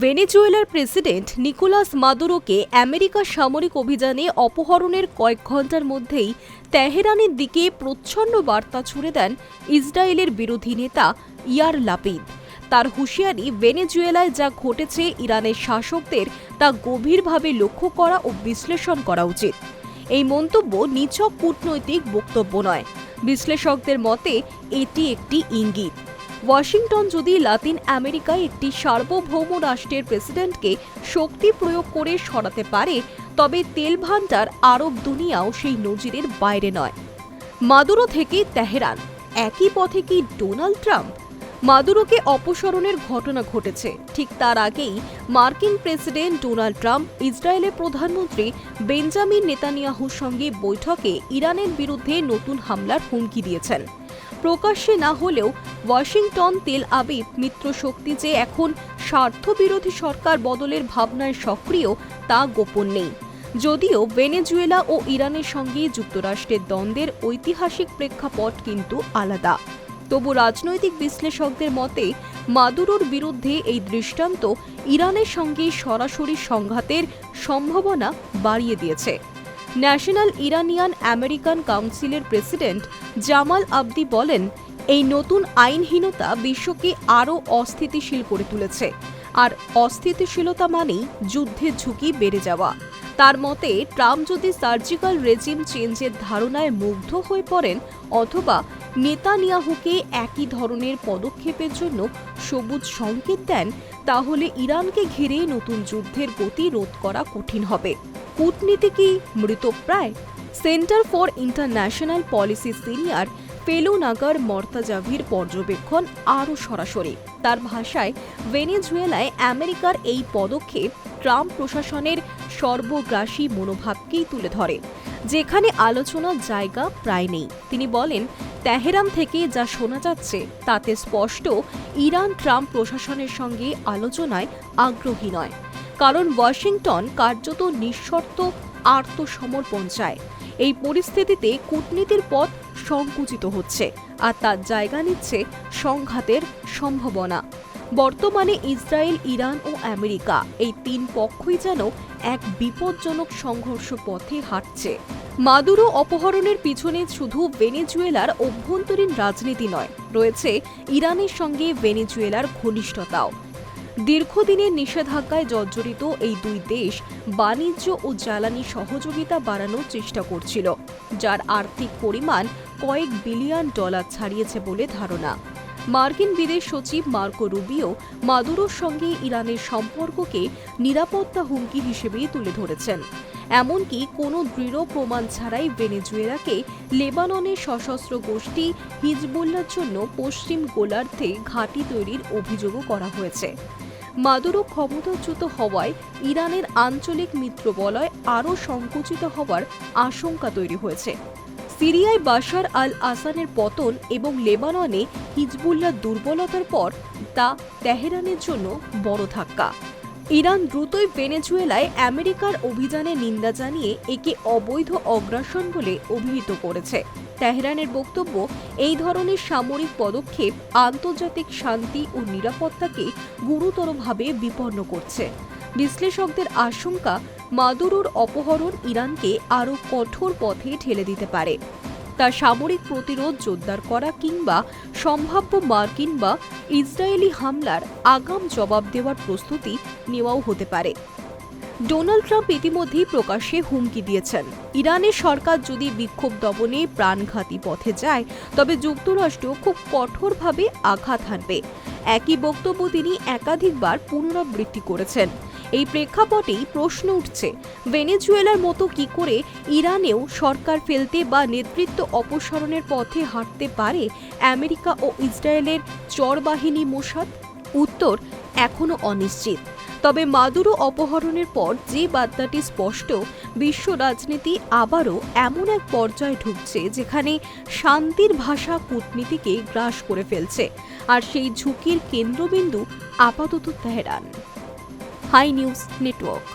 ভেনেজুয়েলার president Nicolas মাদুরোকে America সামরিক অভিযানে অপহরণের কয়েক ঘণ্টার মধ্যেই তেহরানের দিকে প্রচ্ছন্ন বার্তা ছুড়ে দেন ইসরায়েলের বিরোধী নেতা ইয়ার লাপিদ। তার হুঁশিয়ারি, ভেনেজুয়েলায় যা ঘটেছে ইরানের শাসকদের তা গভীরভাবে লক্ষ্য করা ও বিশ্লেষণ করা উচিত। এই মন্তব্য নিছক কূটনৈতিক বক্তব্য নয়, বিশ্লেষকদের মতে এটি একটি ইঙ্গিত। ওয়াশিংটন যদি লাতিন আমেরিকায় একটি সার্বভৌম রাষ্ট্রের প্রেসিডেন্টকে শক্তি প্রয়োগ করে সরাতে পারে, তবে তেল ভান্ডার আরব দুনিয়াও সেই নজিরের বাইরে নয়। মাদুরো থেকে তেহরান, একই পথে কি ডোনাল্ড ট্রাম্প? মাদুরোকে অপসারণের ঘটনা ঘটেছে ঠিক তার আগেই মার্কিন প্রেসিডেন্ট ডোনাল্ড ট্রাম্প ইসরায়েলের প্রধানমন্ত্রী বেঞ্জামিন নেতানিয়াহুর সঙ্গে বৈঠকে ইরানের বিরুদ্ধে নতুন হামলার হুমকি দিয়েছেন। প্রকাশ্যে না হলেও ওয়াশিংটন তেল আবিব মিত্রশক্তি যে এখন স্বার্থবিরোধী সরকার বদলের ভাবনায় সক্রিয় তা গোপন নেই। যদিও ভেনেজুয়েলা ও ইরানের সঙ্গে যুক্তরাষ্ট্রের দ্বন্দ্বের ঐতিহাসিক প্রেক্ষাপট কিন্তু আলাদা, তবু রাজনৈতিক বিশ্লেষকদের মতে মাদুরোর বিরুদ্ধে এই দৃষ্টান্ত ইরানের সঙ্গে সরাসরি সংঘাতের সম্ভাবনা বাড়িয়ে দিয়েছে। ন্যাশনাল ইরানিয়ান আমেরিকান কাউন্সিলের প্রেসিডেন্ট জামাল আবদি বলেন, এই নতুন আইনহীনতা বিশ্বকে আরও অস্থিতিশীল করে তুলেছে, আর অস্থিতিশীলতা মানেই যুদ্ধের ঝুঁকি বেড়ে যাওয়া। তার মতে, ট্রাম্প যদি সার্জিক্যাল রেজিম চেঞ্জের ধারণায় মুগ্ধ হয়ে পড়েন অথবা নেতানিয়াহুকে একই ধরনের পদক্ষেপের জন্য সবুজ সংকেত দেন, তাহলে ইরানকে ঘিরে নতুন যুদ্ধের গতি রোধ করা কঠিন হবে। কূটনীতি কি মৃতপ্রায়? Centre for international policy senior fellow নাগার মর্তাজাভির পর্যবেক্ষণ আরও সরাসরি। তার ভাষায়, ভেনেজুয়েলায় আমেরিকার এই পদক্ষেপ ট্রাম্প প্রশাসনের সর্বগ্রাসী মনোভাবকেই তুলে ধরে, যেখানে আলোচনার জায়গা প্রায় নেই। তিনি বলেন, তেহরান থেকে যা শোনা যাচ্ছে তাতে স্পষ্ট ইরান ট্রাম্প প্রশাসনের সঙ্গে আলোচনায় আগ্রহী নয়, কারণ ওয়াশিংটন কার্যত নিঃশর্ত আত্মসমর্পণ চায়। এই পরিস্থিতিতে কূটনীতির পথ সংকুচিত হচ্ছে, আর তার জায়গা নিচ্ছে সংঘাতের সম্ভাবনা। বর্তমানে ইসরায়েল, ইরান ও আমেরিকা এই তিন পক্ষই যেন এক বিপজ্জনক সংঘর্ষ পথে হাঁটছে। মাদুরো অপহরণের পিছনে শুধু ভেনেজুয়েলার অভ্যন্তরীণ রাজনীতি নয়, রয়েছে ইরানের সঙ্গে ভেনেজুয়েলার ঘনিষ্ঠতাও। দীর্ঘদিনের নিষেধাজ্ঞায় জর্জরিত এই দুই দেশ বাণিজ্য ও জ্বালানি সহযোগিতা বাড়ানোর চেষ্টা করছিল, যার আর্থিক পরিমাণ কয়েক বিলিয়ন ডলার ছাড়িয়েছে বলে ধারণা। মার্কিন বিদেশ সচিব মার্কো রুবিও মাদুরোর সঙ্গে ইরানের সম্পর্ককে নিরাপত্তা হুমকি হিসেবেই তুলে ধরেছেন। এমনকি কোনো দৃঢ় প্রমাণ ছাড়াই ভেনেজুয়েলাকে লেবাননের সশস্ত্র গোষ্ঠী হিজবুল্লাহর জন্য পশ্চিম গোলার্ধে ঘাঁটি তৈরির অভিযোগও করা হয়েছে। মাদুরো ক্ষমতাচ্যুত হওয়ায় ইরানের আঞ্চলিক মিত্রবলয় আরও সংকুচিত হওয়ার আশঙ্কা তৈরি হয়েছে। সিরিয়ায় বাশার আল আসাদের পতন এবং লেবাননে হিজবুল্লাহর দুর্বলতার পর তা তেহরানের জন্য বড় ধাক্কা। ইরান দ্রুতই ভেনেজুয়েলায় আমেরিকার অভিযানের নিন্দা জানিয়ে একে অবৈধ অগ্রাসন বলে অভিহিত করেছে। তেহরানের বক্তব্য, এই ধরনের সামরিক পদক্ষেপ আন্তর্জাতিক শান্তি ও নিরাপত্তাকে গুরুতরভাবে বিপন্ন করছে। বিশ্লেষকদের আশঙ্কা, মাদুরোর অপহরণ ইরানকে আরও কঠোর পথে ঠেলে দিতে পারে। তার সামরিক প্রতিরোধ জোরদার করা কিংবা সম্ভাব্য মার্কিন বা ইসরায়েলি হামলার আগাম জবাব দেওয়ার প্রস্তুতি নেওয়াও হতে পারে। ডোনাল্ড ট্রাম্প ইতিমধ্যেই প্রকাশ্যে হুমকি দিয়েছেন, ইরানের সরকার যদি বিক্ষোভ দমনে প্রাণঘাতী পথে যায় তবে যুক্তরাষ্ট্র খুব কঠোরভাবে আঘাত হানবে। একই বক্তব্য তিনি একাধিকবার পুনরাবৃত্তি করেছেন। এই প্রেক্ষাপটেই প্রশ্ন উঠছে, ভেনেজুয়েলার মতো কি করে ইরানেও সরকার ফেলতে বা নেতৃত্ব অপসারণের পথে হাঁটতে পারে আমেরিকা ও ইসরায়েলের চরবাহিনী মোসাদ? উত্তর এখনও অনিশ্চিত। তবে মাদুরো অপহরণের পর যে বার্তাটি স্পষ্ট, বিশ্ব রাজনীতি আবারও এমন এক পর্যায়ে ঢুকছে যেখানে শান্তির ভাষা কূটনীতিকে গ্রাস করে ফেলছে, আর সেই ঝুঁকির কেন্দ্রবিন্দু আপাতত তেহরান। High news network.